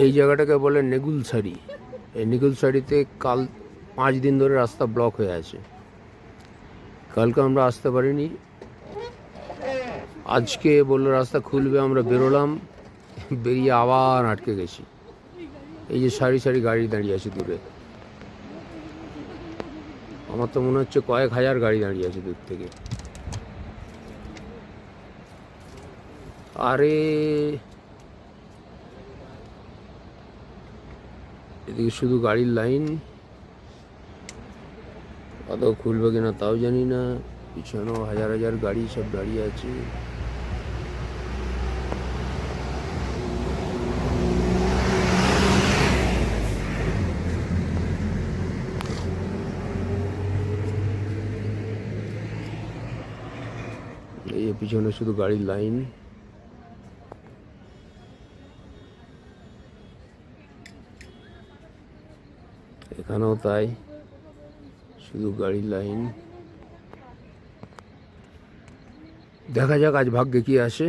এই জায়গাটাকে বলে নেগুলসারি। এই নেগুলসারিতে কাল 5 দিন ধরে রাস্তা ব্লক হয়ে আছে। কালকে আমরা আসতে পারিনি, আজকে বললো রাস্তা খুলবে, আমরা বেরোলাম, বেরিয়ে আবার আটকে গেছি। এই যে সারি সারি গাড়ি দাঁড়িয়ে আছে দূরে, আমার তো মনে হচ্ছে কয়েক হাজার গাড়ি দাঁড়িয়ে আছে দূর থেকে। আরে এদিকে শুধু গাড়ির লাইন, আদৌ খুলবে কিনা তাও জানি না। পিছনেও হাজার হাজার গাড়ি সব দাঁড়িয়ে আছে। এই পিছনে শুধু গাড়ির লাইন। এখানেও তাই, শুধু গাড়ির লাইন। দেখা যাক আজ ভাগ্যে কি আসে।